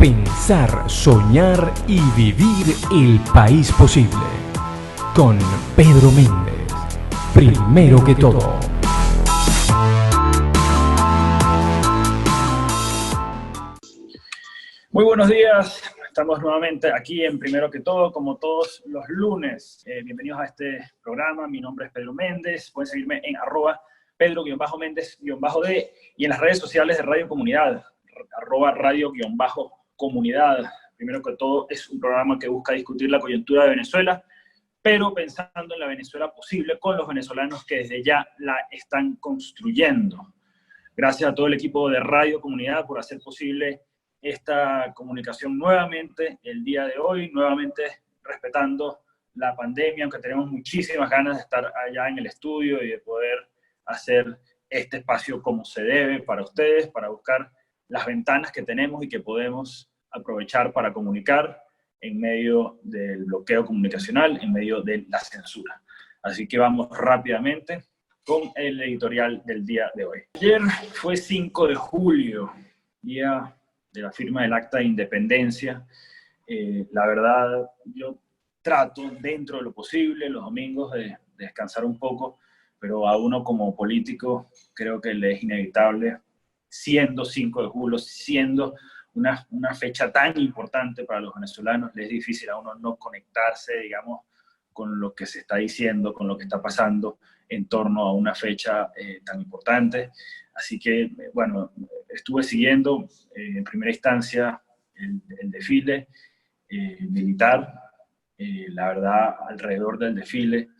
Pensar, soñar y vivir el país posible. Con Pedro Méndez. Primero que todo. Muy buenos días, estamos nuevamente aquí en Primero que Todo, como todos los lunes. Bienvenidos a este programa, mi nombre es Pedro Méndez, pueden seguirme en @Pedro_Méndez_D y en las redes sociales de Radio Comunidad, @Radio_Comunidad. Primero que Todo es un programa que busca discutir la coyuntura de Venezuela, pero pensando en la Venezuela posible con los venezolanos que desde ya la están construyendo. Gracias a todo el equipo de Radio Comunidad por hacer posible esta comunicación nuevamente el día de hoy, nuevamente respetando la pandemia, aunque tenemos muchísimas ganas de estar allá en el estudio y de poder hacer este espacio como se debe para ustedes, para buscar las ventanas que tenemos y que podemos aprovechar para comunicar en medio del bloqueo comunicacional, en medio de la censura. Así que vamos rápidamente con el editorial del día de hoy. Ayer fue 5 de julio, día de la firma del Acta de Independencia. La verdad, yo trato dentro de lo posible los domingos de descansar un poco, pero a uno como político creo que le es inevitable, siendo 5 de julio, siendo una fecha tan importante para los venezolanos, le es difícil a uno no conectarse, digamos, con lo que se está diciendo, con lo que está pasando en torno a una fecha tan importante. Así que, bueno, estuve siguiendo en primera instancia el desfile militar. La verdad, alrededor del desfile,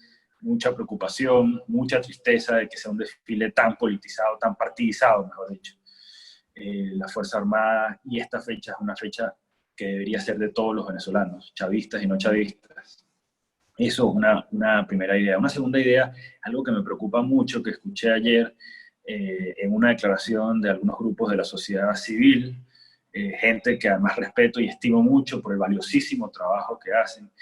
mucha preocupación, mucha tristeza de que sea un desfile tan politizado, tan partidizado, mejor dicho. La Fuerza Armada, y esta fecha es una fecha que debería ser de todos los venezolanos, chavistas y no chavistas. Eso es una primera idea. Una segunda idea, algo que me preocupa mucho, que escuché ayer en una declaración de algunos grupos de la sociedad civil, gente que además respeto y estimo mucho por el valiosísimo trabajo que hacen,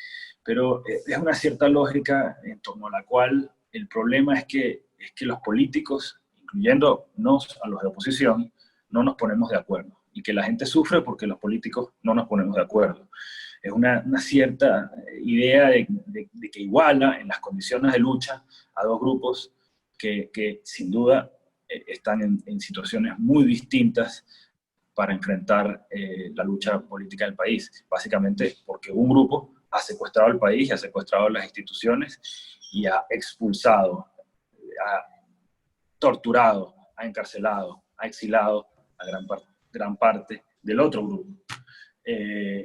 pero es una cierta lógica en torno a la cual el problema es que los políticos, incluyéndonos a los de oposición, no nos ponemos de acuerdo, y que la gente sufre porque los políticos no nos ponemos de acuerdo. Es una cierta idea de que iguala en las condiciones de lucha a dos grupos que sin duda están en situaciones muy distintas para enfrentar la lucha política del país, básicamente porque un grupo ha secuestrado al país, ha secuestrado las instituciones y ha expulsado, ha torturado, ha encarcelado, ha exilado a gran parte del otro grupo.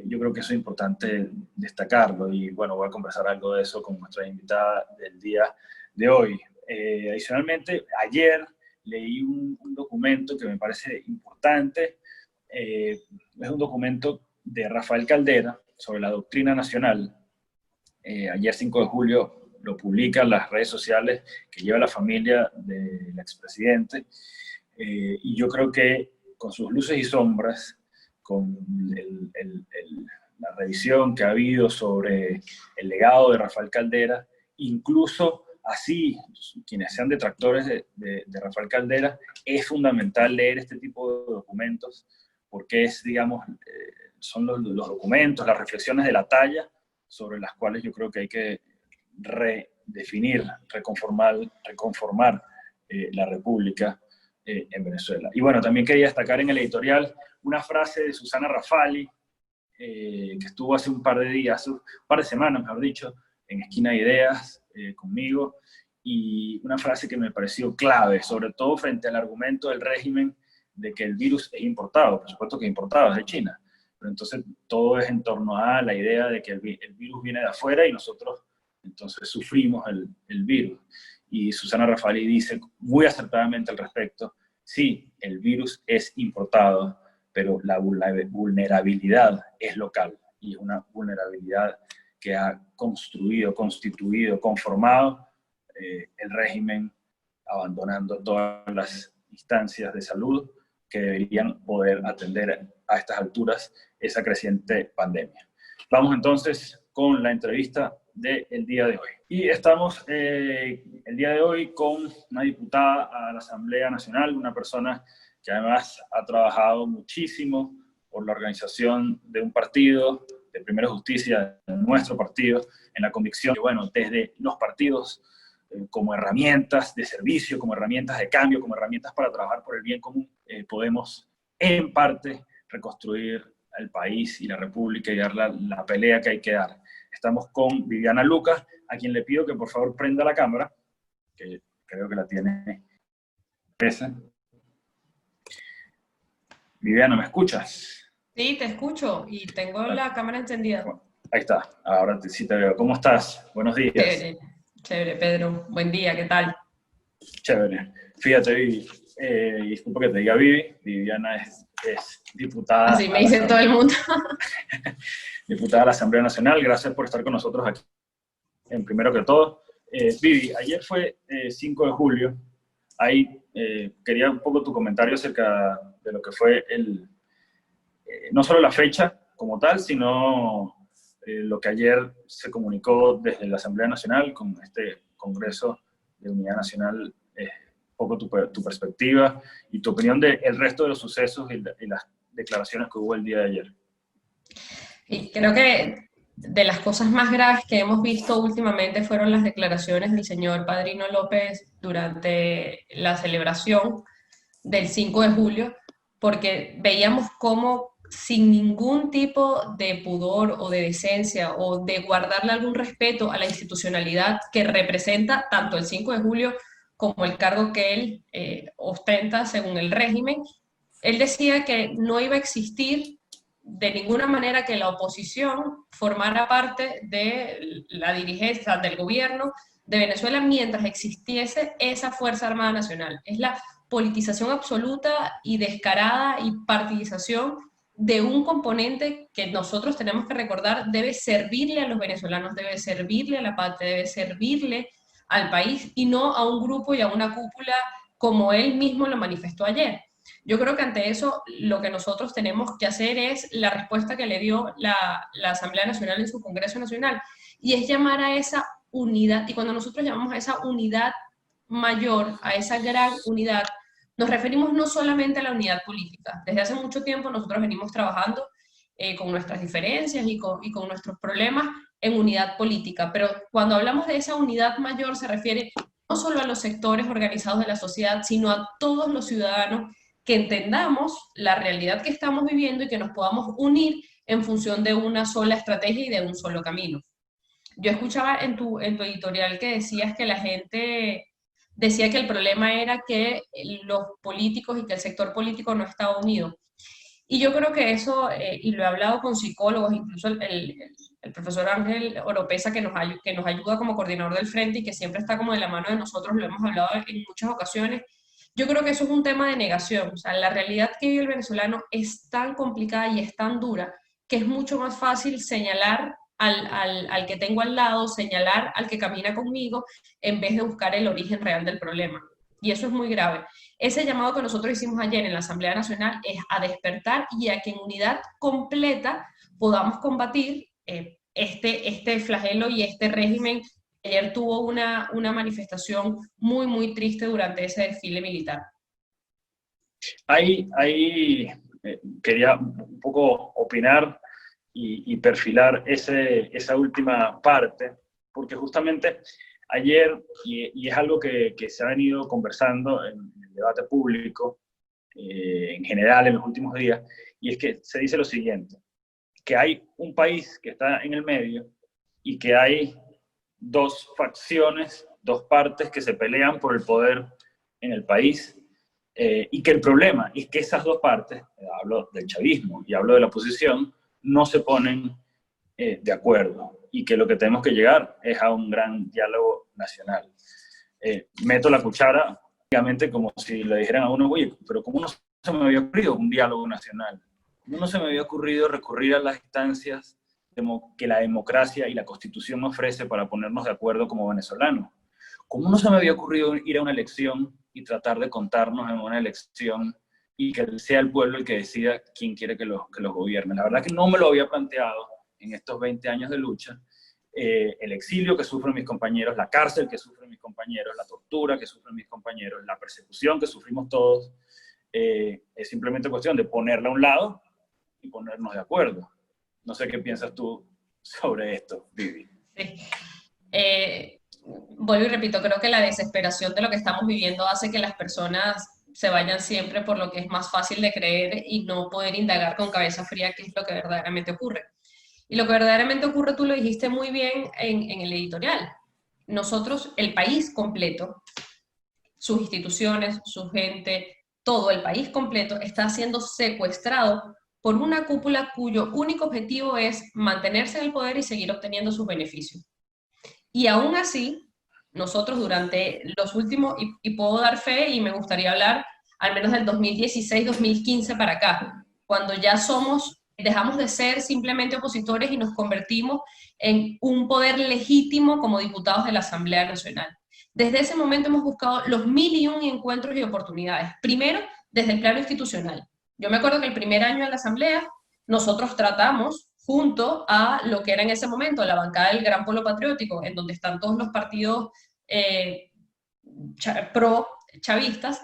Yo creo que eso es importante destacarlo, y bueno, voy a conversar algo de eso con nuestra invitada del día de hoy. Adicionalmente, ayer leí un documento que me parece importante. Es un documento de Rafael Caldera sobre la doctrina nacional. Ayer 5 de julio lo publican las redes sociales que lleva la familia del expresidente, y yo creo que con sus luces y sombras, con la revisión que ha habido sobre el legado de Rafael Caldera, incluso así, quienes sean detractores de Rafael Caldera, es fundamental leer este tipo de documentos, porque es, digamos, son los documentos, las reflexiones de la talla sobre las cuales yo creo que hay que redefinir, reconformar la República en Venezuela. Y bueno, también quería destacar en el editorial una frase de Susana Rafali, que estuvo hace un par de días, un par de semanas, mejor dicho, en Esquina de Ideas conmigo, y una frase que me pareció clave, sobre todo frente al argumento del régimen de que el virus es importado. Por supuesto que importado, es de China, pero entonces todo es en torno a la idea de que el virus viene de afuera y nosotros entonces sufrimos el virus. Y Susana Rafali dice muy acertadamente al respecto: sí, el virus es importado, pero la vulnerabilidad es local, y es una vulnerabilidad que ha constituido, conformado el régimen, abandonando todas las instancias de salud que deberían poder atender a estas alturas esa creciente pandemia. Vamos entonces con la entrevista del día de hoy. Y estamos el día de hoy con una diputada a la Asamblea Nacional, una persona que además ha trabajado muchísimo por la organización de un partido, de Primero Justicia, de nuestro partido, en la convicción que, bueno, desde los partidos como herramientas de servicio, como herramientas de cambio, como herramientas para trabajar por el bien común, podemos en parte reconstruir el país y la república y dar la pelea que hay que dar. Estamos con Viviana Lucas, a quien le pido que por favor prenda la cámara, que creo que la tiene esa. Viviana, ¿me escuchas? Sí, te escucho y tengo la cámara encendida. Ahí está, ahora sí te veo. ¿Cómo estás? Buenos días. Chévere, chévere, Pedro. Buen día, ¿qué tal? Chévere. Fíjate, Vivi, disculpa que te diga Vivi, Viviana es diputada. Así me dice todo el mundo. Diputada de la Asamblea Nacional, gracias por estar con nosotros aquí. Primero que todo, Vivi, ayer fue 5 de julio, ahí quería un poco tu comentario acerca de lo que fue no solo la fecha como tal, sino lo que ayer se comunicó desde la Asamblea Nacional con este Congreso de Unidad Nacional, un poco tu perspectiva y tu opinión del resto de los sucesos y las declaraciones que hubo el día de ayer. Y creo que de las cosas más graves que hemos visto últimamente fueron las declaraciones del señor Padrino López durante la celebración del 5 de julio, porque veíamos cómo sin ningún tipo de pudor o de decencia o de guardarle algún respeto a la institucionalidad que representa tanto el 5 de julio como el cargo que él ostenta según el régimen, él decía que no iba a existir de ninguna manera que la oposición formara parte de la dirigencia del gobierno de Venezuela mientras existiese esa Fuerza Armada Nacional. Es la politización absoluta y descarada y partidización de un componente que nosotros tenemos que recordar debe servirle a los venezolanos, debe servirle a la patria, debe servirle al país y no a un grupo y a una cúpula como él mismo lo manifestó ayer. Yo creo que ante eso lo que nosotros tenemos que hacer es la respuesta que le dio la Asamblea Nacional en su Congreso Nacional, y es llamar a esa unidad, y cuando nosotros llamamos a esa unidad mayor, a esa gran unidad, nos referimos no solamente a la unidad política. Desde hace mucho tiempo nosotros venimos trabajando con nuestras diferencias y con nuestros problemas en unidad política, pero cuando hablamos de esa unidad mayor se refiere no solo a los sectores organizados de la sociedad, sino a todos los ciudadanos que entendamos la realidad que estamos viviendo y que nos podamos unir en función de una sola estrategia y de un solo camino. Yo escuchaba en tu editorial que decías que la gente decía que el problema era que los políticos y que el sector político no estaba unido. Y yo creo que eso, y lo he hablado con psicólogos, incluso el profesor Ángel Oropesa, que nos ayuda como coordinador del Frente y que siempre está como de la mano de nosotros, lo hemos hablado en muchas ocasiones. Yo creo que eso es un tema de negación. O sea, la realidad que vive el venezolano es tan complicada y es tan dura que es mucho más fácil señalar al que tengo al lado, señalar al que camina conmigo, en vez de buscar el origen real del problema. Y eso es muy grave. Ese llamado que nosotros hicimos ayer en la Asamblea Nacional es a despertar y a que en unidad completa podamos combatir este flagelo y este régimen. Ayer tuvo una manifestación muy, muy triste durante ese desfile militar. Ahí quería un poco opinar y perfilar esa última parte, porque justamente ayer, y es algo que se ha venido conversando en el debate público en general en los últimos días, y es que se dice lo siguiente, que hay un país que está en el medio y que hay dos facciones, dos partes que se pelean por el poder en el país, y que el problema es que esas dos partes, hablo del chavismo y hablo de la oposición, no se ponen de acuerdo, y que lo que tenemos que llegar es a un gran diálogo nacional. Meto la cuchara, obviamente, como si le dijeran a uno, oye, pero ¿cómo no se me había ocurrido un diálogo nacional? ¿Cómo no se me había ocurrido recurrir a las instancias que la democracia y la Constitución ofrece para ponernos de acuerdo como venezolanos? ¿Cómo no se me había ocurrido ir a una elección y tratar de contarnos en una elección y que sea el pueblo el que decida quién quiere que los gobierne? La verdad que no me lo había planteado en estos 20 años de lucha. El exilio que sufren mis compañeros, la cárcel que sufren mis compañeros, la tortura que sufren mis compañeros, la persecución que sufrimos todos, es simplemente cuestión de ponerla a un lado y ponernos de acuerdo. No sé qué piensas tú sobre esto, Vivi. Sí. Vuelvo y repito, creo que la desesperación de lo que estamos viviendo hace que las personas se vayan siempre por lo que es más fácil de creer y no poder indagar con cabeza fría qué es lo que verdaderamente ocurre. Y lo que verdaderamente ocurre, tú lo dijiste muy bien en el editorial. Nosotros, el país completo, sus instituciones, su gente, todo el país completo está siendo secuestrado por una cúpula cuyo único objetivo es mantenerse en el poder y seguir obteniendo sus beneficios. Y aún así, nosotros durante los últimos, y puedo dar fe y me gustaría hablar al menos del 2016-2015 para acá, cuando ya dejamos de ser simplemente opositores y nos convertimos en un poder legítimo como diputados de la Asamblea Nacional. Desde ese momento hemos buscado los 1001 encuentros y oportunidades. Primero, desde el plano institucional. Yo me acuerdo que el primer año en la Asamblea, nosotros tratamos, junto a lo que era en ese momento la bancada del Gran Polo Patriótico, en donde están todos los partidos pro-chavistas,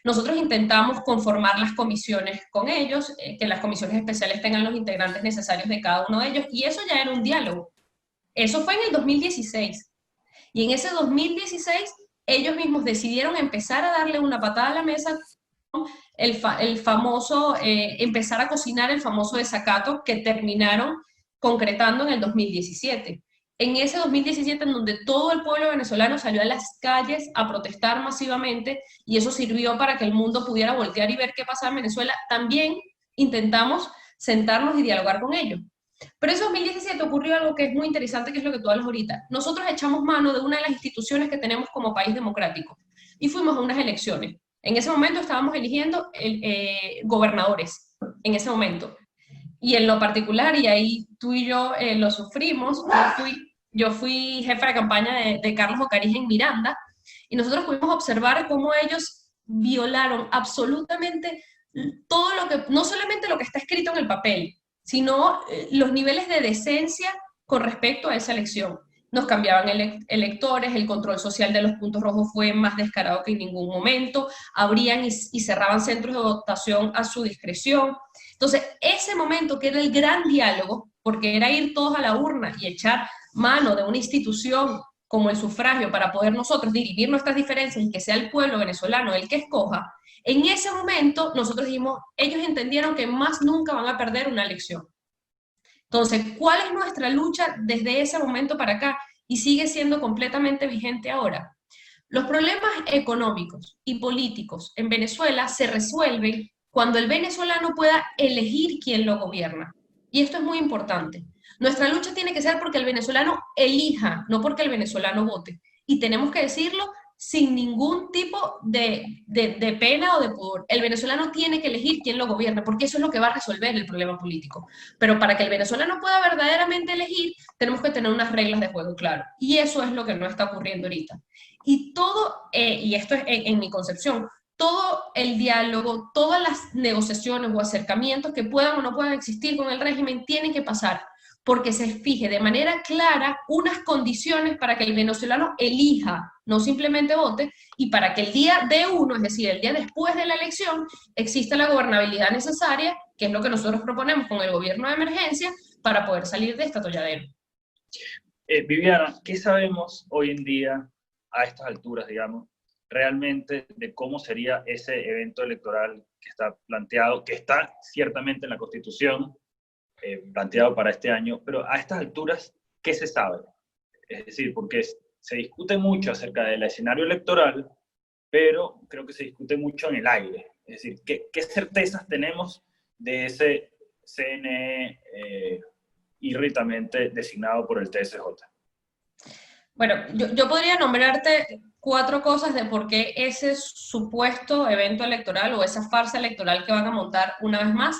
nosotros intentamos conformar las comisiones con ellos, que las comisiones especiales tengan los integrantes necesarios de cada uno de ellos, y eso ya era un diálogo. Eso fue en el 2016. Y en ese 2016, ellos mismos decidieron empezar a darle una patada a la mesa, el famoso, empezar a cocinar el famoso desacato que terminaron concretando en el 2017. En ese 2017, en donde todo el pueblo venezolano salió a las calles a protestar masivamente, y eso sirvió para que el mundo pudiera voltear y ver qué pasaba en Venezuela, también intentamos sentarnos y dialogar con ellos. Pero en ese 2017 ocurrió algo que es muy interesante, que es lo que tú hablas ahorita. Nosotros echamos mano de una de las instituciones que tenemos como país democrático y fuimos a unas elecciones. En ese momento estábamos eligiendo gobernadores, en ese momento. Y en lo particular, y ahí tú y yo lo sufrimos, yo fui jefa de campaña de Carlos Ocarija en Miranda, y nosotros pudimos observar cómo ellos violaron absolutamente todo lo que, no solamente lo que está escrito en el papel, sino los niveles de decencia con respecto a esa elección. Nos cambiaban electores, el control social de los puntos rojos fue más descarado que en ningún momento, abrían y cerraban centros de votación a su discreción. Entonces, ese momento que era el gran diálogo, porque era ir todos a la urna y echar mano de una institución como el sufragio para poder nosotros dirimir nuestras diferencias y que sea el pueblo venezolano el que escoja, en ese momento nosotros dijimos, ellos entendieron que más nunca van a perder una elección. Entonces, ¿cuál es nuestra lucha desde ese momento para acá? Y sigue siendo completamente vigente ahora. Los problemas económicos y políticos en Venezuela se resuelven cuando el venezolano pueda elegir quién lo gobierna. Y esto es muy importante. Nuestra lucha tiene que ser porque el venezolano elija, no porque el venezolano vote. Y tenemos que decirlo sin ningún tipo de pena o de pudor. El venezolano tiene que elegir quién lo gobierna, porque eso es lo que va a resolver el problema político. Pero para que el venezolano pueda verdaderamente elegir, tenemos que tener unas reglas de juego claras. Y eso es lo que no está ocurriendo ahorita. Y todo, y esto es en mi concepción, todo el diálogo, todas las negociaciones o acercamientos que puedan o no puedan existir con el régimen tienen que pasar porque se fije de manera clara unas condiciones para que el venezolano elija, no simplemente vote, y para que el día D1, es decir, el día después de la elección, exista la gobernabilidad necesaria, que es lo que nosotros proponemos con el gobierno de emergencia, para poder salir de este atolladero. Viviana, ¿qué sabemos hoy en día, a estas alturas, digamos, realmente de cómo sería ese evento electoral que está planteado, que está ciertamente en la Constitución, planteado para este año, pero a estas alturas, ¿qué se sabe? Es decir, porque se discute mucho acerca del escenario electoral, pero creo que se discute mucho en el aire. Es decir, ¿qué certezas tenemos de ese CNE irritamente designado por el TSJ? Bueno, yo podría nombrarte 4 cosas de por qué ese supuesto evento electoral o esa farsa electoral que van a montar una vez más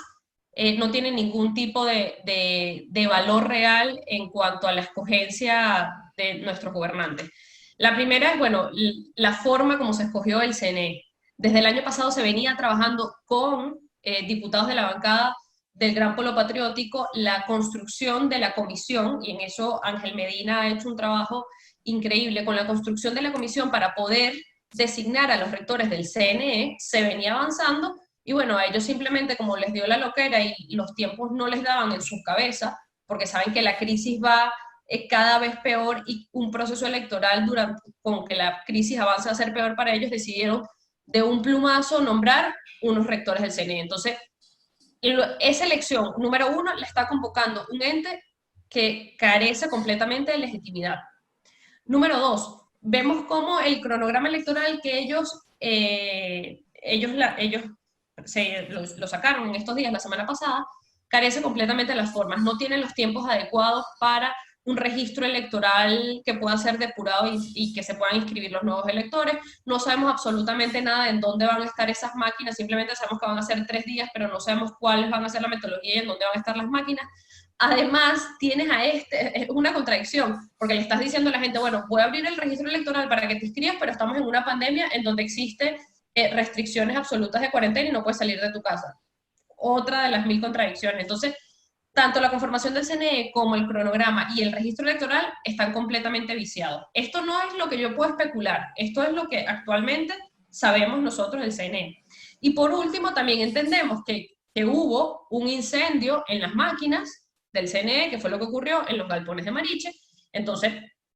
no tiene ningún tipo de valor real en cuanto a la escogencia de nuestros gobernantes. La primera es, bueno, la forma como se escogió el CNE. Desde el año pasado se venía trabajando con diputados de la bancada del Gran Polo Patriótico la construcción de la comisión, y en eso Ángel Medina ha hecho un trabajo increíble con la construcción de la comisión para poder designar a los rectores del CNE. Se venía avanzando Y bueno, a ellos simplemente como les dio la loquera y los tiempos no les daban en su cabeza, porque saben que la crisis va cada vez peor y un proceso electoral con que la crisis avance a ser peor para ellos, decidieron de un plumazo nombrar unos rectores del CNE. Entonces, esa elección, número uno, la está convocando un ente que carece completamente de legitimidad. Número dos, vemos cómo el cronograma electoral que ellos lo sacaron en estos días, la semana pasada, carece completamente de las formas, no tienen los tiempos adecuados para un registro electoral que pueda ser depurado y que se puedan inscribir los nuevos electores. No sabemos absolutamente nada de en dónde van a estar esas máquinas, simplemente sabemos que van a ser 3 días, pero no sabemos cuáles van a ser la metodología y en dónde van a estar las máquinas. Además, tienes es una contradicción, porque le estás diciendo a la gente, bueno, voy a abrir el registro electoral para que te inscribas, pero estamos en una pandemia en donde existe restricciones absolutas de cuarentena y no puedes salir de tu casa. Otra de las 1000 contradicciones. Entonces, tanto la conformación del CNE como el cronograma y el registro electoral están completamente viciados. Esto no es lo que yo puedo especular, esto es lo que actualmente sabemos nosotros del CNE. Y por último, también entendemos que hubo un incendio en las máquinas del CNE, que fue lo que ocurrió en los galpones de Mariche. Entonces,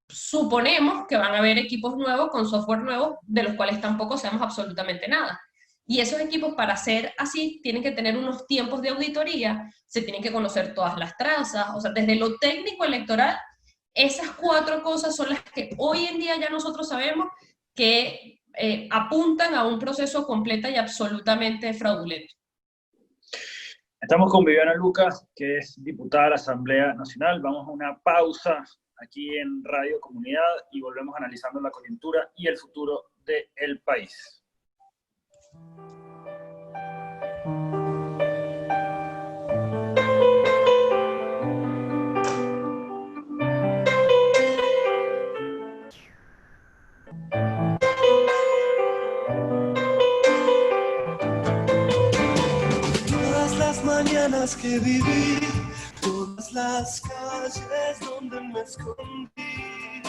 suponemos que van a haber equipos nuevos con software nuevo, de los cuales tampoco sabemos absolutamente nada. Y esos equipos, para ser así, tienen que tener unos tiempos de auditoría, se tienen que conocer todas las trazas, o sea, desde lo técnico electoral, esas 4 cosas son las que hoy en día ya nosotros sabemos que apuntan a un proceso completo y absolutamente fraudulento. Estamos con Viviana Lucas, que es diputada de la Asamblea Nacional. Vamos a una pausa aquí en Radio Comunidad y volvemos analizando la coyuntura y el futuro del país. Todas las mañanas que viví, todas las calles donde me escondí,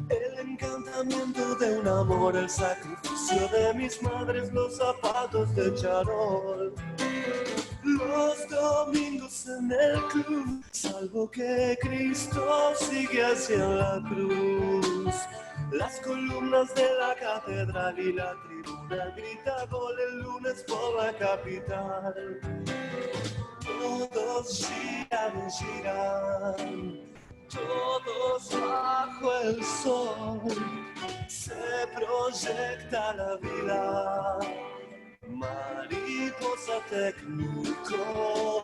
el encantamiento de un amor, el sacrificio de mis madres, los zapatos de charol, los domingos en el club, salvo que Cristo sigue hacia la cruz. Las columnas de la catedral y la tribuna grita gol el lunes por la capital. Todos giran, giran, todos bajo el sol. Se proyecta la vida, mariposa tecnicolor.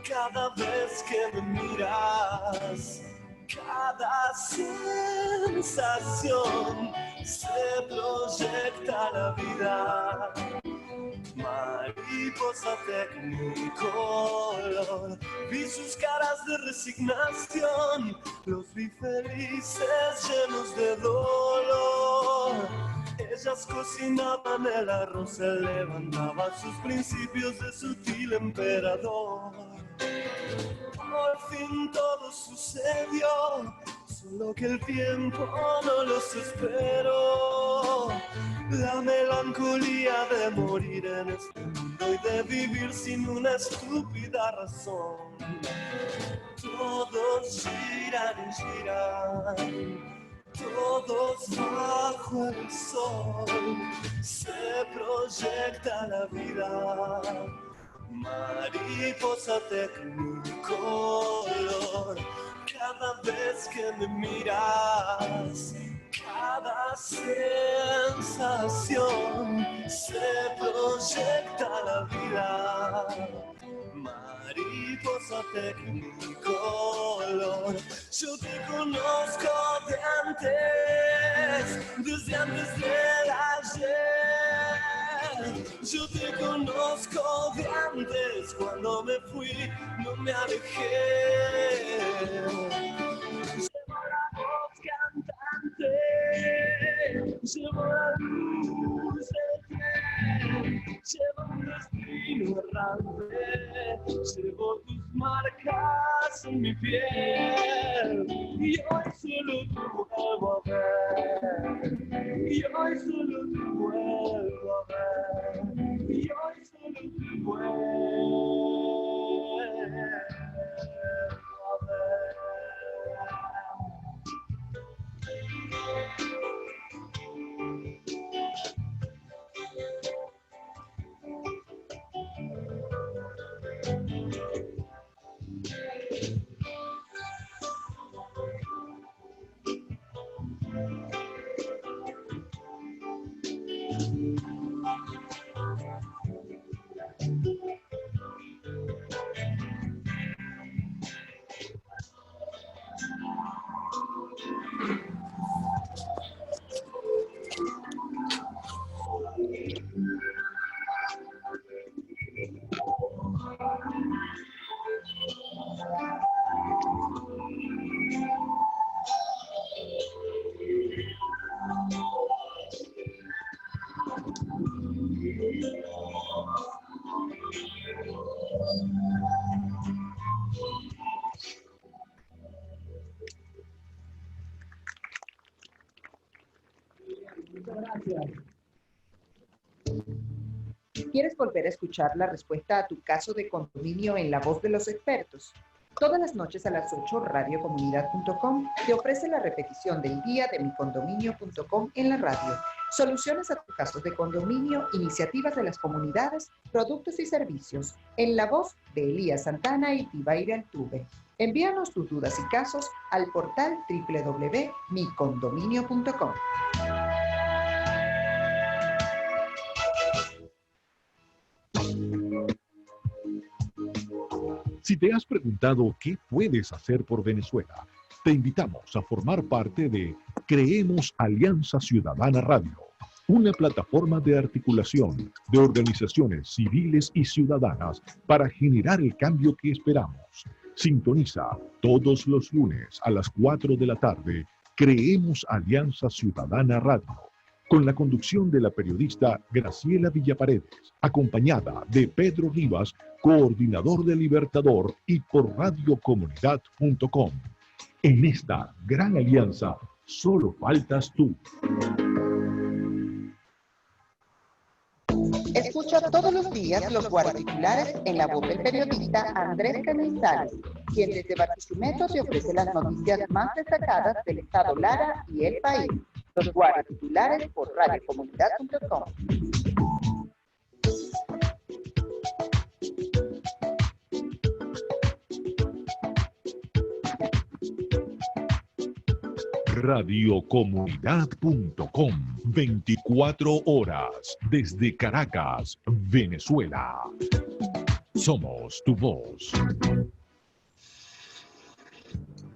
Cada vez que me miras, cada sensación se proyecta la vida, mariposa tecnicolor. Vi sus caras de resignación, los vi felices llenos de dolor. Ellas cocinaban el arroz, se levantaba sus principios de sutil emperador. Por fin todo sucedió, solo que el tiempo no los esperó. La melancolía de morir en este mundo y de vivir sin una estúpida razón. Todos giran y giran, todos bajo el sol. Se proyecta la vida, mariposa tecnicolor. Cada vez que me miras, cada sensación se proyecta la vida, mariposa tecnicolor. Yo te conozco desde antes del ayer. Yo te conozco de antes, cuando me fui no me alejé. Llevo la voz cantante, llevo la luz del tren, llevo un destino errante, llevo tus marcas en mi piel. Y hoy solo te vuelvo a ver, y hoy solo te vuelvo a ver, y hoy ¿Quieres volver a escuchar la respuesta a tu caso de condominio en la voz de los expertos? Todas las noches a las 8, radiocomunidad.com te ofrece la repetición del día de micondominio.com en la radio. Soluciones a tus casos de condominio, iniciativas de las comunidades, productos y servicios. En la voz de Elías Santana y Tibaira Altuve. Envíanos tus dudas y casos al portal www.micondominio.com. Si te has preguntado qué puedes hacer por Venezuela, te invitamos a formar parte de Creemos Alianza Ciudadana Radio, una plataforma de articulación de organizaciones civiles y ciudadanas para generar el cambio que esperamos. Sintoniza todos los lunes a las 4 de la tarde Creemos Alianza Ciudadana Radio, con la conducción de la periodista Graciela Villaparedes, acompañada de Pedro Rivas, coordinador de Libertador, y por radiocomunidad.com. En esta gran alianza, solo faltas tú. Escucha todos los días los guardatitulares en la voz del periodista Andrés Canizales, quien desde Barquisimeto te ofrece las noticias más destacadas del estado Lara y el país. Los guardatitulares por radiocomunidad.com. Radiocomunidad.com, 24 horas desde Caracas, Venezuela. Somos tu voz.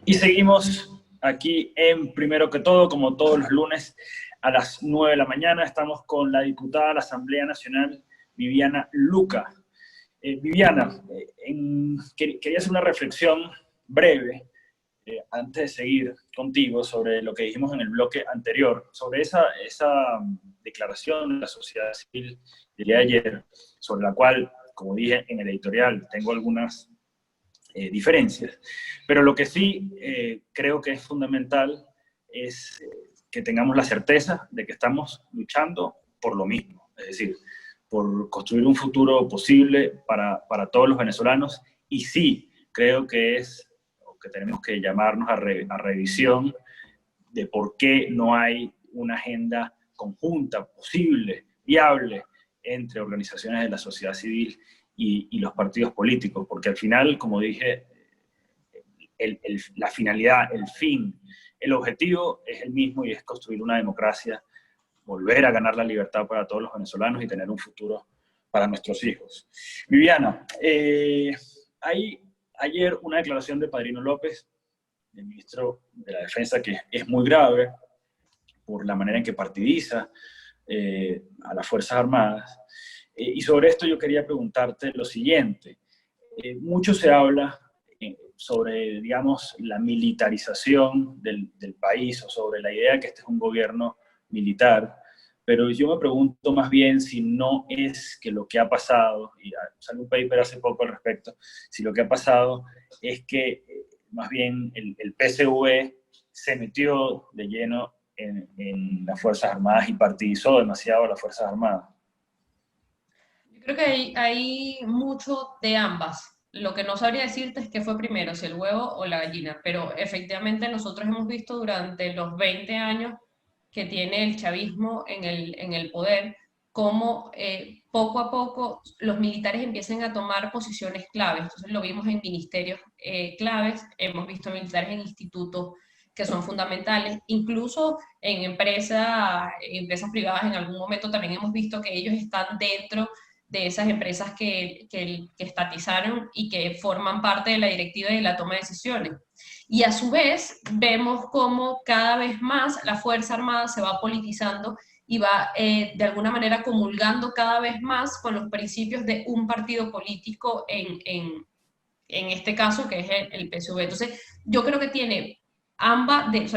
Y seguimos aquí en Primero que Todo, como todos los lunes a las 9 de la mañana. Estamos con la diputada de la Asamblea Nacional, Viviana Luca. Viviana, quería hacer una reflexión breve antes de seguir contigo sobre lo que dijimos en el bloque anterior, sobre esa declaración de la sociedad civil del día de ayer, sobre la cual, como dije en el editorial, tengo algunas diferencias. Pero lo que sí creo que es fundamental es que tengamos la certeza de que estamos luchando por lo mismo, es decir, por construir un futuro posible para todos los venezolanos. Y sí, creo que tenemos que llamarnos a revisión de por qué no hay una agenda conjunta, posible, viable, entre organizaciones de la sociedad civil y los partidos políticos, porque al final, como dije, la finalidad, el fin, el objetivo es el mismo, y es construir una democracia, volver a ganar la libertad para todos los venezolanos y tener un futuro para nuestros hijos. Viviana, hay ayer una declaración de Padrino López, el ministro de la Defensa, que es muy grave por la manera en que partidiza a las Fuerzas Armadas. Y sobre esto yo quería preguntarte lo siguiente. Mucho se habla sobre, digamos, la militarización del país, o sobre la idea de que este es un gobierno militar, pero yo me pregunto más bien si no es que lo que ha pasado, y salió un paper hace poco al respecto, si lo que ha pasado es que más bien el PSV se metió de lleno en las Fuerzas Armadas y partidizó demasiado a las Fuerzas Armadas. Yo creo que hay mucho de ambas. Lo que no sabría decirte es qué fue primero, si el huevo o la gallina, pero efectivamente nosotros hemos visto durante los 20 años que tiene el chavismo en el poder, cómo poco a poco los militares empiezan a tomar posiciones claves. Entonces lo vimos en ministerios claves, hemos visto militares en institutos que son fundamentales, incluso en empresas privadas en algún momento también hemos visto que ellos están dentro de esas empresas que estatizaron y que forman parte de la directiva y de la toma de decisiones. Y a su vez vemos cómo cada vez más la Fuerza Armada se va politizando y va de alguna manera comulgando cada vez más con los principios de un partido político en este caso que es el PSV. Entonces yo creo que tiene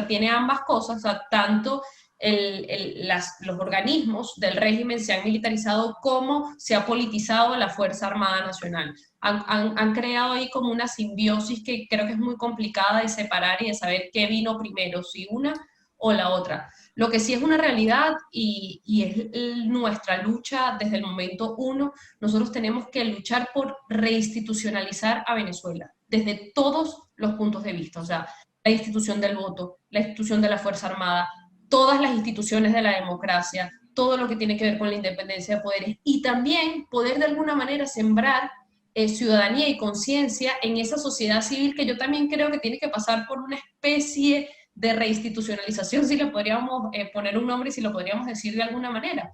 tiene ambas cosas, o sea, tanto los organismos del régimen se han militarizado como se ha politizado la Fuerza Armada Nacional. Han creado ahí como una simbiosis que creo que es muy complicada de separar y de saber qué vino primero, si una o la otra. Lo que sí es una realidad y es nuestra lucha desde el momento uno, nosotros tenemos que luchar por reinstitucionalizar a Venezuela desde todos los puntos de vista, o sea, la institución del voto, la institución de la Fuerza Armada, todas las instituciones de la democracia, todo lo que tiene que ver con la independencia de poderes y también poder de alguna manera sembrar ciudadanía y conciencia en esa sociedad civil que yo también creo que tiene que pasar por una especie de reinstitucionalización, si le podríamos poner un nombre y si lo podríamos decir de alguna manera,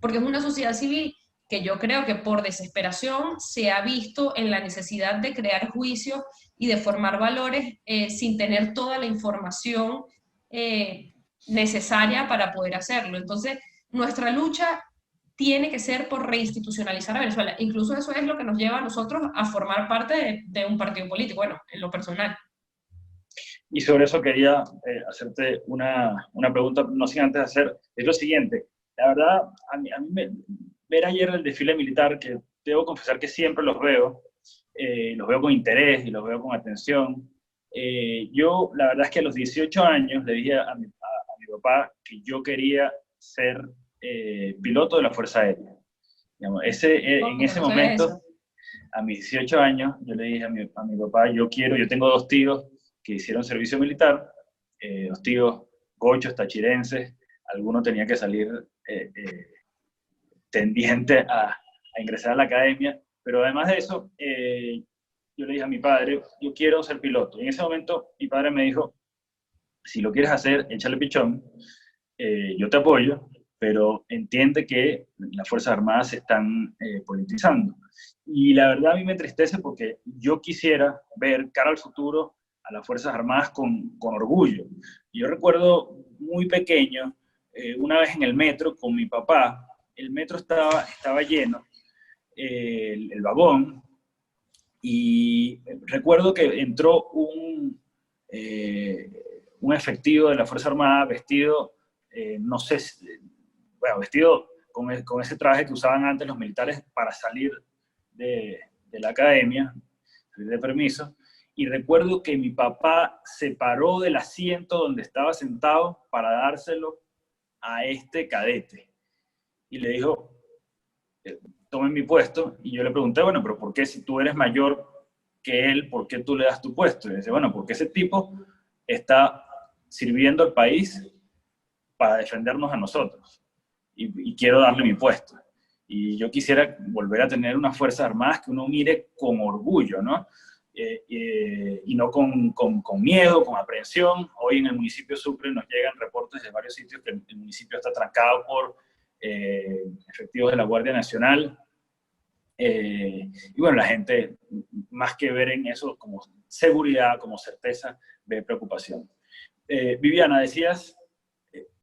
porque es una sociedad civil que yo creo que por desesperación se ha visto en la necesidad de crear juicios y de formar valores sin tener toda la información necesaria para poder hacerlo. Entonces, nuestra lucha tiene que ser por reinstitucionalizar a Venezuela. Incluso eso es lo que nos lleva a nosotros a formar parte de un partido político, bueno, en lo personal. Y sobre eso quería hacerte una pregunta, no sin antes hacer, es lo siguiente. La verdad, a mí ver ayer el desfile militar, que debo confesar que siempre los veo con interés y los veo con atención. Yo, la verdad es que a los 18 años le dije a mi papá que yo quería ser piloto de la Fuerza Aérea. Digamos, en ese momento, a mis 18 años, yo le dije a mi papá, yo tengo 2 tíos que hicieron servicio militar, 2 tíos gochos, tachirenses, alguno tenía que salir tendiente a ingresar a la academia, pero además de eso, yo le dije a mi padre, yo quiero ser piloto. Y en ese momento mi padre me dijo, si lo quieres hacer, échale pichón, yo te apoyo, pero entiende que las Fuerzas Armadas se están politizando. Y la verdad a mí me entristece porque yo quisiera ver cara al futuro a las Fuerzas Armadas con orgullo. Yo recuerdo muy pequeño, una vez en el metro con mi papá, el metro estaba lleno, el vagón, y recuerdo que entró un efectivo de la Fuerza Armada vestido, vestido con ese traje que usaban antes los militares para salir de la academia, salir de permiso, y recuerdo que mi papá se paró del asiento donde estaba sentado para dárselo a este cadete, y le dijo, tome mi puesto, y yo le pregunté, bueno, pero ¿por qué si tú eres mayor que él, por qué tú le das tu puesto? Y dice, bueno, porque ese tipo está sirviendo al país para defendernos a nosotros, y quiero darle mi puesto. Y yo quisiera volver a tener unas Fuerzas Armadas que uno mire con orgullo, ¿no? Y no con miedo, con aprehensión. Hoy en el municipio de Sucre nos llegan reportes de varios sitios que el municipio está trancado por efectivos de la Guardia Nacional. Y bueno, la gente, más que ver en eso como seguridad, como certeza, ve preocupación. Viviana, decías,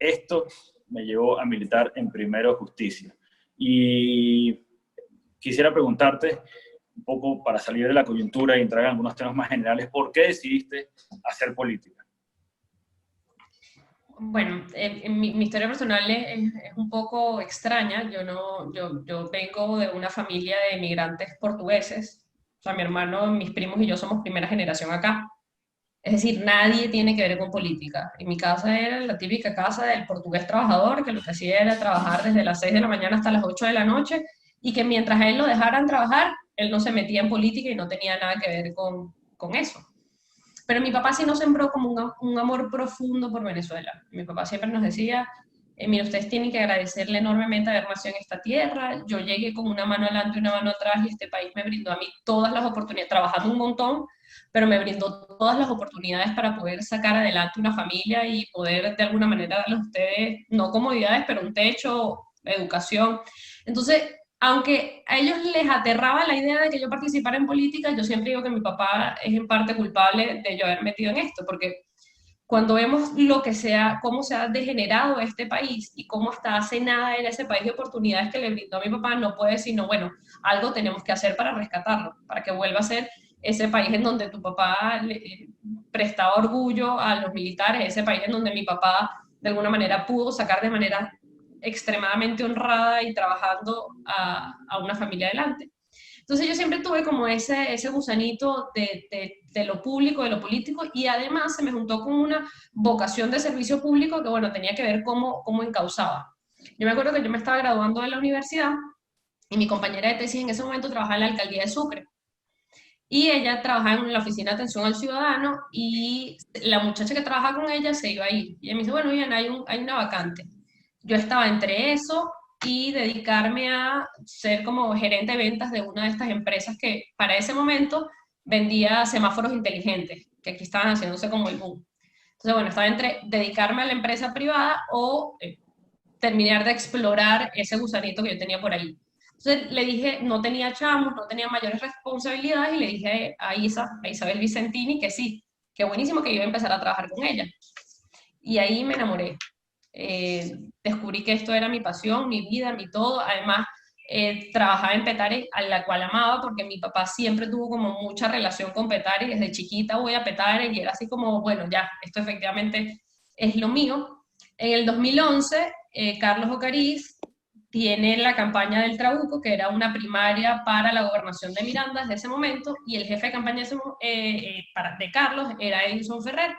esto me llevó a militar en Primero Justicia. Y quisiera preguntarte, un poco para salir de la coyuntura y entrar en algunos temas más generales, ¿por qué decidiste hacer política? Bueno, mi historia personal es un poco extraña. Yo vengo de una familia de emigrantes portugueses. O sea, mi hermano, mis primos y yo somos primera generación acá. Es decir, nadie tiene que ver con política. En mi casa era la típica casa del portugués trabajador, que lo que hacía era trabajar desde las 6 de la mañana hasta las 8 de la noche, y que mientras a él lo dejaran trabajar, él no se metía en política y no tenía nada que ver con eso. Pero mi papá sí nos sembró como un amor profundo por Venezuela. Mi papá siempre nos decía, mira, ustedes tienen que agradecerle enormemente haber nacido en esta tierra, yo llegué con una mano adelante y una mano atrás y este país me brindó a mí todas las oportunidades, trabajando un montón, pero me brindó todas las oportunidades para poder sacar adelante una familia y poder de alguna manera darles a ustedes, no comodidades, pero un techo, educación. Entonces, aunque a ellos les aterraba la idea de que yo participara en política, yo siempre digo que mi papá es en parte culpable de yo haber metido en esto, porque cuando vemos lo que sea, cómo se ha degenerado este país y cómo hasta hace nada era ese país de oportunidades que le brindó a mi papá, no puede decir, no, bueno, algo tenemos que hacer para rescatarlo, para que vuelva a ser ese país en donde tu papá le prestaba orgullo a los militares, ese país en donde mi papá de alguna manera pudo sacar de manera extremadamente honrada y trabajando a una familia adelante. Entonces yo siempre tuve como ese gusanito de lo público, de lo político, y además se me juntó con una vocación de servicio público que, bueno, tenía que ver cómo encauzaba. Yo me acuerdo que yo me estaba graduando de la universidad y mi compañera de tesis en ese momento trabajaba en la alcaldía de Sucre. Y ella trabajaba en la oficina de atención al ciudadano y la muchacha que trabaja con ella se iba a ir. Y ella me dice, bueno, bien, hay una vacante. Yo estaba entre eso y dedicarme a ser como gerente de ventas de una de estas empresas que para ese momento vendía semáforos inteligentes, que aquí estaban haciéndose como el boom. Entonces, bueno, estaba entre dedicarme a la empresa privada o terminar de explorar ese gusanito que yo tenía por ahí. Entonces le dije, no tenía chamos, no tenía mayores responsabilidades, y le dije a Isabel Vicentini, que sí, que buenísimo, que iba a empezar a trabajar con ella. Y ahí me enamoré. Descubrí que esto era mi pasión, mi vida, mi todo. Además, trabajaba en Petare, a la cual amaba, porque mi papá siempre tuvo como mucha relación con Petare. Desde chiquita voy a Petare y era así como, bueno, ya, esto efectivamente es lo mío. En el 2011, Carlos Ocariz tiene la campaña del Trabuco, que era una primaria para la gobernación de Miranda desde ese momento, y el jefe de campaña de Carlos era Edison Ferrer,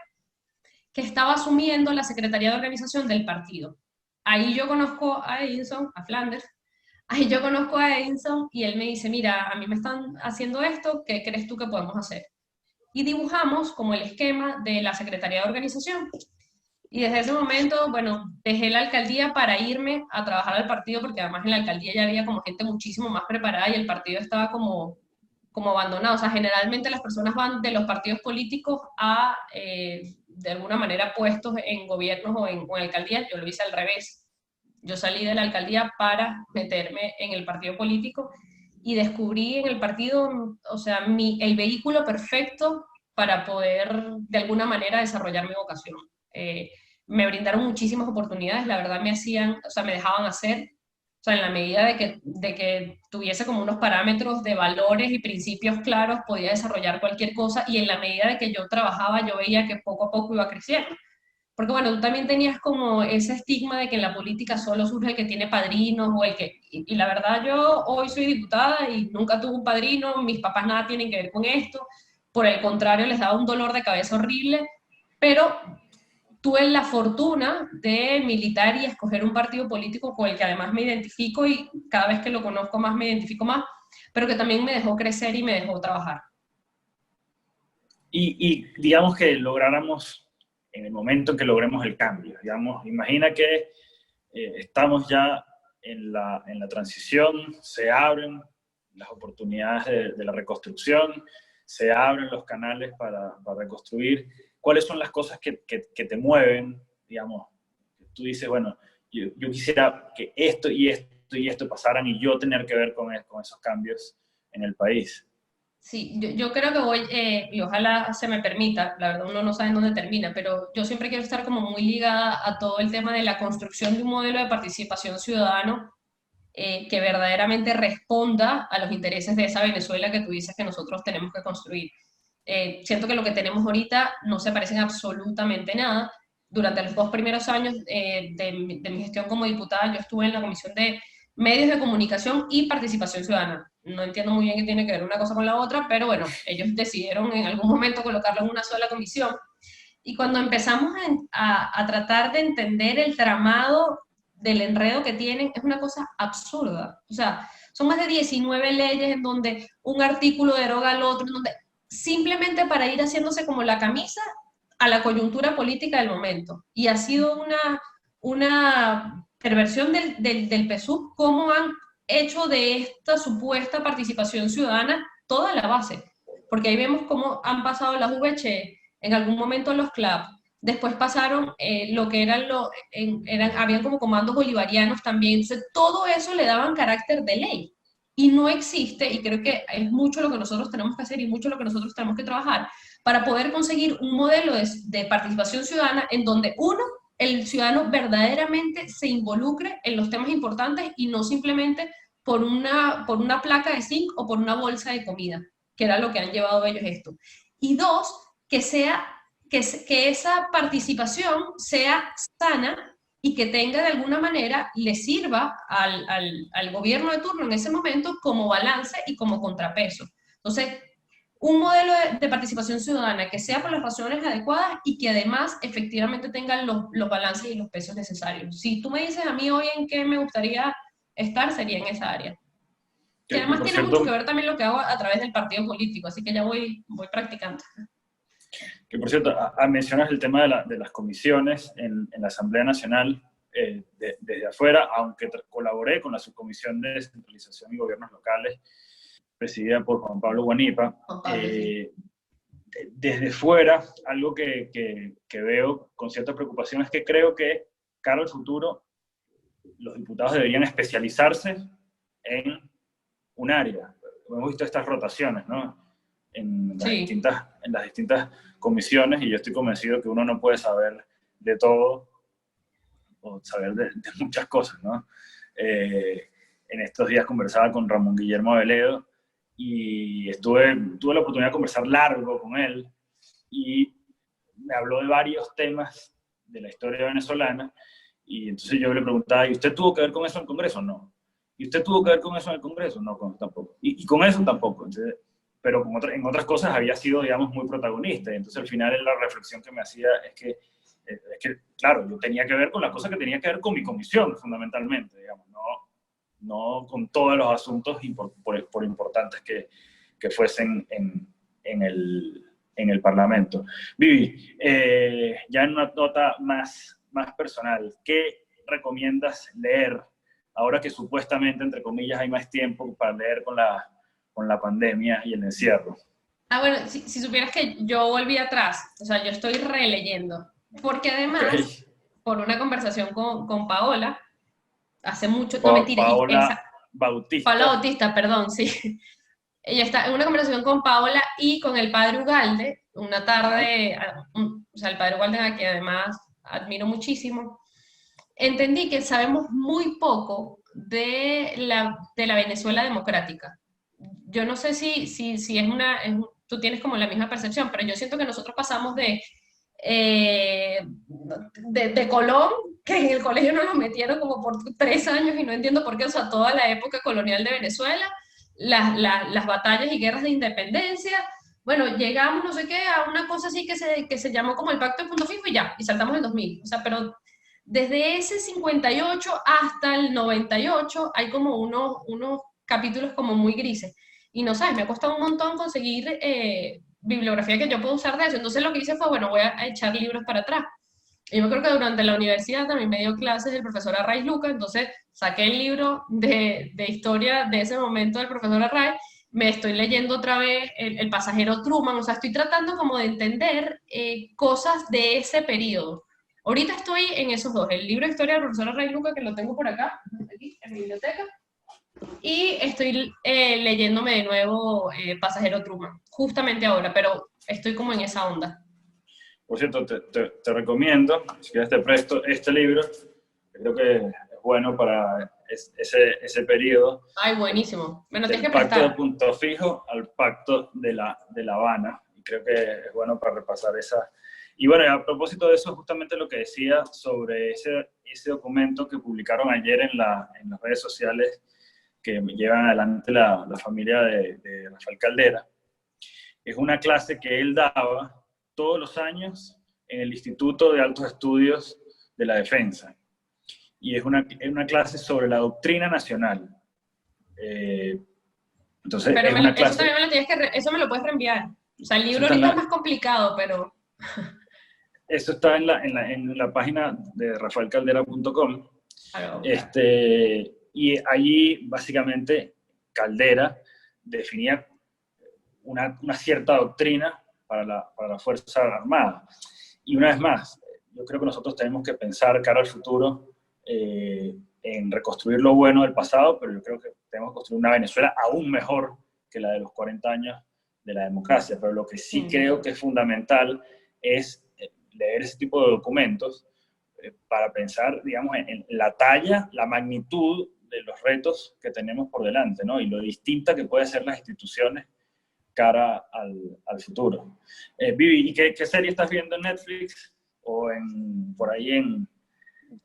que estaba asumiendo la Secretaría de Organización del partido. Ahí yo conozco a Edison, a Flanders, ahí yo conozco a Edison, y él me dice, mira, a mí me están haciendo esto, ¿qué crees tú que podemos hacer? Y dibujamos como el esquema de la Secretaría de Organización. Y desde ese momento, bueno, dejé la alcaldía para irme a trabajar al partido, porque además en la alcaldía ya había como gente muchísimo más preparada y el partido estaba como abandonado. O sea, generalmente las personas van de los partidos políticos a, de alguna manera, puestos en gobiernos o en alcaldías. Yo lo hice al revés. Yo salí de la alcaldía para meterme en el partido político y descubrí en el partido, o sea, el vehículo perfecto para poder, de alguna manera, desarrollar mi vocación. Me brindaron muchísimas oportunidades, la verdad me dejaban hacer, o sea, en la medida de que tuviese como unos parámetros de valores y principios claros, podía desarrollar cualquier cosa, y en la medida de que yo trabajaba, yo veía que poco a poco iba creciendo. Porque bueno, tú también tenías como ese estigma de que en la política solo surge el que tiene padrinos, o y la verdad yo hoy soy diputada y nunca tuve un padrino, mis papás nada tienen que ver con esto, por el contrario, les daba un dolor de cabeza horrible, pero tuve la fortuna de militar y escoger un partido político con el que además me identifico, y cada vez que lo conozco más me identifico más, pero que también me dejó crecer y me dejó trabajar. Y digamos que lográramos, en el momento en que logremos el cambio, digamos, imagina que estamos ya en la transición, se abren las oportunidades de la reconstrucción, se abren los canales para reconstruir. ¿Cuáles son las cosas que te mueven, digamos? Tú dices, bueno, yo quisiera que esto y esto y esto pasaran y yo tener que ver con esos cambios en el país. Sí, yo creo que voy, y ojalá se me permita, la verdad uno no sabe en dónde termina, pero yo siempre quiero estar como muy ligada a todo el tema de la construcción de un modelo de participación ciudadano que verdaderamente responda a los intereses de esa Venezuela que tú dices que nosotros tenemos que construir. Siento que lo que tenemos ahorita no se parece en absolutamente nada. Durante los 2 primeros años de mi gestión como diputada, yo estuve en la Comisión de Medios de Comunicación y Participación Ciudadana. No entiendo muy bien qué tiene que ver una cosa con la otra, pero bueno, ellos decidieron en algún momento colocarlo en una sola comisión. Y cuando empezamos a tratar de entender el tramado del enredo que tienen, es una cosa absurda. O sea, son más de 19 leyes en donde un artículo deroga al otro, en donde simplemente para ir haciéndose como la camisa a la coyuntura política del momento. Y ha sido una perversión del PSUV, cómo han hecho de esta supuesta participación ciudadana toda la base. Porque ahí vemos cómo han pasado las VC, en algún momento los CLAP, después pasaron lo que habían como comandos bolivarianos también. Entonces, todo eso le daban carácter de ley. Y no existe, y creo que es mucho lo que nosotros tenemos que hacer y mucho lo que nosotros tenemos que trabajar para poder conseguir un modelo de participación ciudadana en donde el ciudadano verdaderamente se involucre en los temas importantes y no simplemente por una placa de zinc o por una bolsa de comida, que era lo que han llevado ellos esto. Y dos, que esa participación sea sana y que tenga de alguna manera, le sirva al gobierno de turno en ese momento como balance y como contrapeso. Entonces, un modelo de participación ciudadana que sea por las razones adecuadas y que además efectivamente tenga los balances y los pesos necesarios. Si tú me dices a mí hoy en qué me gustaría estar, sería en esa área. Que además tiene mucho que ver también lo que hago a través del partido político, así que ya voy practicando. Que por cierto, mencionas el tema de las comisiones en la Asamblea Nacional desde afuera, aunque colaboré con la Subcomisión de Descentralización y Gobiernos Locales, presidida por Juan Pablo Guanipa. Desde fuera, algo que veo con cierta preocupación es que creo que, cara al futuro, los diputados deberían especializarse en un área. Hemos visto estas rotaciones, ¿no? En las distintas comisiones, y yo estoy convencido que uno no puede saber de todo o saber de muchas cosas, ¿no? En estos días conversaba con Ramón Guillermo Veledo y tuve la oportunidad de conversar largo con él y me habló de varios temas de la historia venezolana, y entonces yo le preguntaba, ¿y usted tuvo que ver con eso en el Congreso? No. ¿Y usted tuvo que ver con eso en el Congreso? No, tampoco. Y con eso tampoco. Entonces, pero en otras cosas había sido, digamos, muy protagonista. Y entonces al final la reflexión que me hacía es que, claro, yo tenía que ver con las cosas que tenía que ver con mi comisión, fundamentalmente, digamos, no con todos los asuntos por importantes que fuesen en el Parlamento. Vivi, ya en una nota más personal, ¿qué recomiendas leer ahora que supuestamente, entre comillas, hay más tiempo para leer con la pandemia y el encierro? Bueno, si supieras que yo volví atrás, o sea, yo estoy releyendo, porque además, por una conversación con Paola, hace mucho, no mentira, Paola Bautista. Paola Bautista, perdón, sí. Ella está en una conversación con Paola y con el padre Ugalde, una tarde, o sea, el padre Ugalde, a quien además admiro muchísimo. Entendí que sabemos muy poco de la Venezuela democrática. Yo no sé si tú tienes como la misma percepción, pero yo siento que nosotros pasamos de Colón, que en el colegio nos lo metieron como por 3 años y no entiendo por qué, o sea, toda la época colonial de Venezuela, las batallas y guerras de independencia, bueno, llegamos, no sé qué, a una cosa así que se llamó como el Pacto de Punto Fijo y ya, y saltamos el 2000, o sea, pero desde ese 58 hasta el 98 hay como unos capítulos como muy grises, y no sabes, me ha costado un montón conseguir bibliografía que yo pueda usar de eso, entonces lo que hice fue, bueno, voy a echar libros para atrás. Y yo creo que durante la universidad también me dio clases el profesor Arraiz Luca, entonces saqué el libro de historia de ese momento del profesor Arraiz, me estoy leyendo otra vez el pasajero Truman, o sea, estoy tratando como de entender cosas de ese periodo. Ahorita estoy en esos dos, el libro de historia del profesor Arraiz Luca, que lo tengo por acá, aquí, en mi biblioteca, y estoy leyéndome de nuevo Pasajero Truman, justamente ahora, pero estoy como en esa onda. Por cierto, te recomiendo, si quieres te presto este libro, creo que es bueno para ese periodo. Ay, buenísimo. Me lo tienes que prestar. Del Pacto de Punto Fijo al Pacto de La Habana, y creo que es bueno para repasar esa. Y bueno, a propósito de eso, justamente lo que decía sobre ese documento que publicaron ayer en las redes sociales que llevan adelante la familia de Rafael Caldera, es una clase que él daba todos los años en el Instituto de Altos Estudios de la Defensa. Y es una clase sobre la doctrina nacional. Entonces, pero es una clase... Eso también eso me lo puedes reenviar. O sea, el libro ahorita es más complicado, pero... Eso está en la página de rafaelcaldera.com. Claro. Y allí, básicamente, Caldera definía una cierta doctrina para la Fuerza Armada. Y una vez más, yo creo que nosotros tenemos que pensar cara al futuro en reconstruir lo bueno del pasado, pero yo creo que tenemos que construir una Venezuela aún mejor que la de los 40 años de la democracia. Pero lo que sí creo que es fundamental es leer ese tipo de documentos para pensar, digamos, en la talla, la magnitud de los retos que tenemos por delante, ¿no? Y lo distinta que pueden ser las instituciones cara al futuro. Vivi, ¿y qué serie estás viendo en Netflix o por ahí en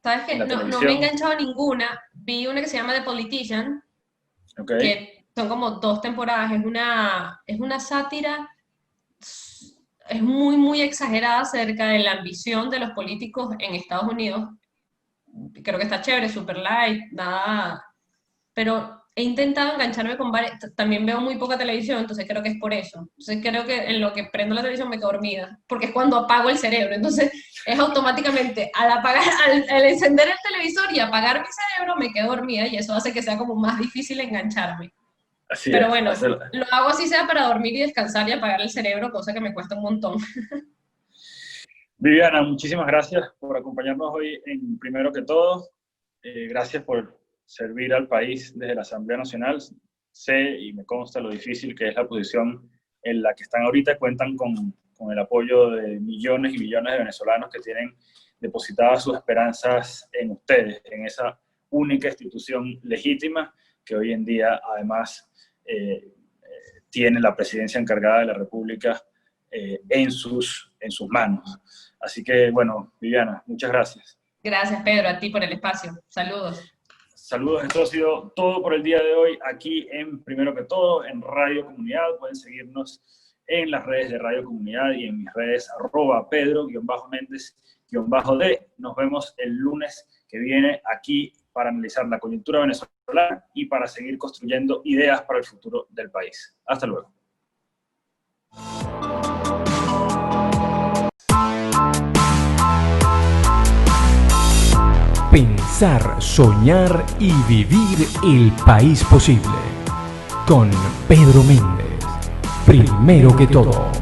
¿Sabes qué? No me he enganchado a ninguna. Vi una que se llama The Politician, Okay. que son como 2 temporadas. Es una sátira, es muy, muy exagerada acerca de la ambición de los políticos en Estados Unidos. Creo que está chévere, super light, nada. Pero he intentado engancharme con varias. También veo muy poca televisión, entonces creo que es por eso. Entonces creo que en lo que prendo la televisión me quedo dormida, porque es cuando apago el cerebro. Entonces es automáticamente al encender el televisor y apagar mi cerebro me quedo dormida, y eso hace que sea como más difícil engancharme. Así Pero es, bueno, lo hago así sea para dormir y descansar y apagar el cerebro, cosa que me cuesta un montón. Viviana, muchísimas gracias por acompañarnos hoy en Primero que Todo. Gracias por servir al país desde la Asamblea Nacional. Sé y me consta lo difícil que es la posición en la que están ahorita. Cuentan con el apoyo de millones y millones de venezolanos que tienen depositadas sus esperanzas en ustedes, en esa única institución legítima que hoy en día además tiene la presidencia encargada de la República en sus manos. Así que, bueno, Viviana, muchas gracias. Gracias, Pedro, a ti por el espacio. Saludos. Saludos, esto ha sido todo por el día de hoy aquí en Primero que Todo, en Radio Comunidad. Pueden seguirnos en las redes de Radio Comunidad y en mis redes @pedro_méndez_d. Nos vemos el lunes que viene aquí para analizar la coyuntura venezolana y para seguir construyendo ideas para el futuro del país. Hasta luego. Pensar, soñar y vivir el país posible. Con Pedro Méndez. Primero que todo.